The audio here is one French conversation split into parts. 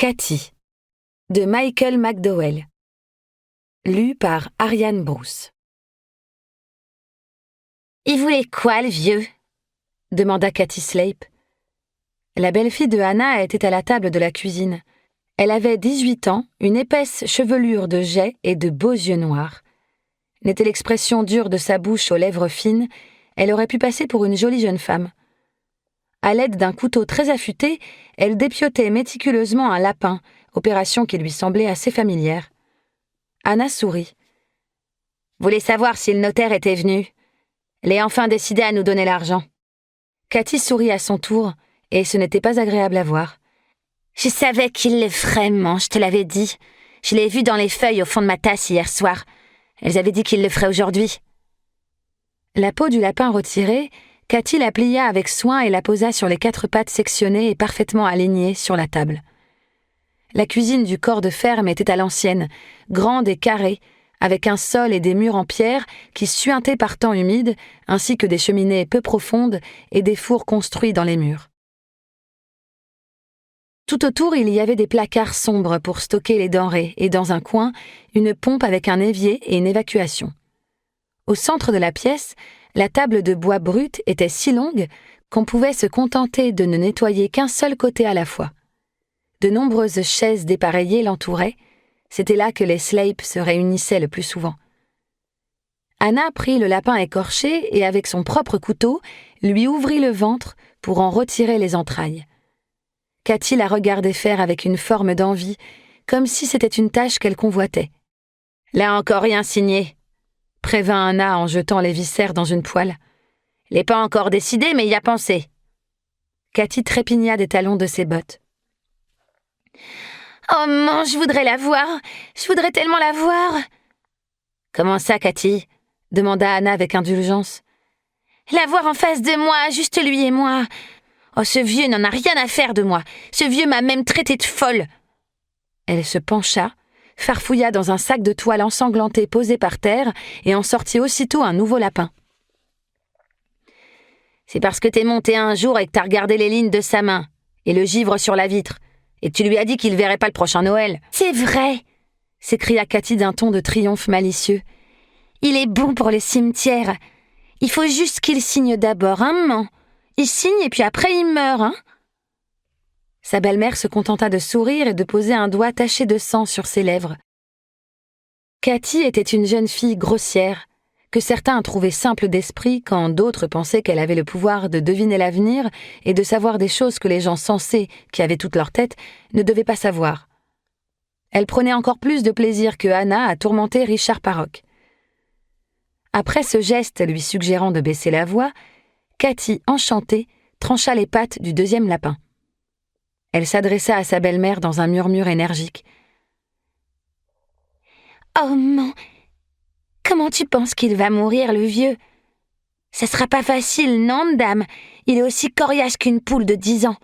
Cathy, de Michael McDowell. Lu par Ariane Brousse. « Il voulait quoi, le vieux ?» demanda Cathy Slape. La belle-fille de Hannah était à la table de la cuisine. Elle avait 18 ans, une épaisse chevelure de jais et de beaux yeux noirs. N'était l'expression dure de sa bouche aux lèvres fines, elle aurait pu passer pour une jolie jeune femme. À l'aide d'un couteau très affûté, elle dépiotait méticuleusement un lapin, opération qui lui semblait assez familière. Hannah sourit. « Voulez savoir si le notaire était venu. Il est enfin décidé à nous donner l'argent. » Cathy sourit à son tour, et ce n'était pas agréable à voir. « Je savais qu'il le ferait, maman, je te l'avais dit. Je l'ai vu dans les feuilles au fond de ma tasse hier soir. Elles avaient dit qu'il le ferait aujourd'hui. » La peau du lapin retirée, Cathy la plia avec soin et la posa sur les 4 pattes sectionnées et parfaitement alignées sur la table. La cuisine du corps de ferme était à l'ancienne, grande et carrée, avec un sol et des murs en pierre qui suintaient par temps humide, ainsi que des cheminées peu profondes et des fours construits dans les murs. Tout autour, il y avait des placards sombres pour stocker les denrées et dans un coin, une pompe avec un évier et une évacuation. Au centre de la pièce, la table de bois brut était si longue qu'on pouvait se contenter de ne nettoyer qu'un seul côté à la fois. De nombreuses chaises dépareillées l'entouraient. C'était là que les Slape se réunissaient le plus souvent. Hannah prit le lapin écorché et, avec son propre couteau, lui ouvrit le ventre pour en retirer les entrailles. Cathy la regardait faire avec une forme d'envie, comme si c'était une tâche qu'elle convoitait. « Là encore rien signé », prévint Hannah en jetant les viscères dans une poêle. « Il n'est pas encore décidé, mais il y a pensé. » Cathy trépigna des talons de ses bottes. « Oh maman, je voudrais la voir. Je voudrais tellement la voir. »« Comment ça, Cathy ?» demanda Hannah avec indulgence. « La voir en face de moi, juste lui et moi. Oh, ce vieux n'en a rien à faire de moi. Ce vieux m'a même traitée de folle. » Elle se pencha, farfouilla dans un sac de toile ensanglanté posé par terre et en sortit aussitôt un nouveau lapin. « C'est parce que t'es monté un jour et que t'as regardé les lignes de sa main et le givre sur la vitre. Et tu lui as dit qu'il verrait pas le prochain Noël. »« C'est vrai !» s'écria Cathy d'un ton de triomphe malicieux. « Il est bon pour le cimetière. Il faut juste qu'il signe d'abord, hein, maman? Il signe et puis après il meurt, hein ?» Sa belle-mère se contenta de sourire et de poser un doigt taché de sang sur ses lèvres. Cathy était une jeune fille grossière, que certains trouvaient simple d'esprit quand d'autres pensaient qu'elle avait le pouvoir de deviner l'avenir et de savoir des choses que les gens sensés, qui avaient toute leur tête, ne devaient pas savoir. Elle prenait encore plus de plaisir que Hannah à tourmenter Richard Parrock. Après ce geste lui suggérant de baisser la voix, Cathy, enchantée, trancha les pattes du 2e lapin. Elle s'adressa à sa belle-mère dans un murmure énergique. « Oh, maman, comment tu penses qu'il va mourir, le vieux? Ça sera pas facile, non, dame? Il est aussi coriace qu'une poule de 10 ans.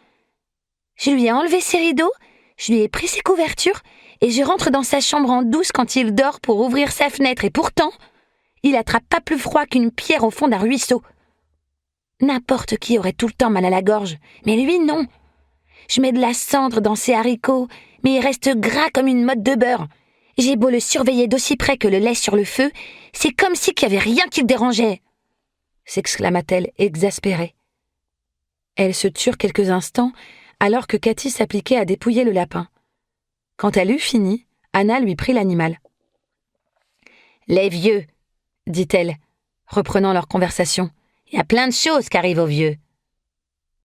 Je lui ai enlevé ses rideaux, je lui ai pris ses couvertures, et je rentre dans sa chambre en douce quand il dort pour ouvrir sa fenêtre, et pourtant, il attrape pas plus froid qu'une pierre au fond d'un ruisseau. N'importe qui aurait tout le temps mal à la gorge, mais lui, non. Je mets de la cendre dans ses haricots, mais il reste gras comme une motte de beurre. J'ai beau le surveiller d'aussi près que le lait sur le feu, c'est comme si qu'il n'y avait rien qui le dérangeait. » s'exclama-t-elle exaspérée. Elles se turent quelques instants, alors que Cathy s'appliquait à dépouiller le lapin. Quand elle eut fini, Hannah lui prit l'animal. « Les vieux, » dit-elle, reprenant leur conversation. « Il y a plein de choses qui arrivent aux vieux.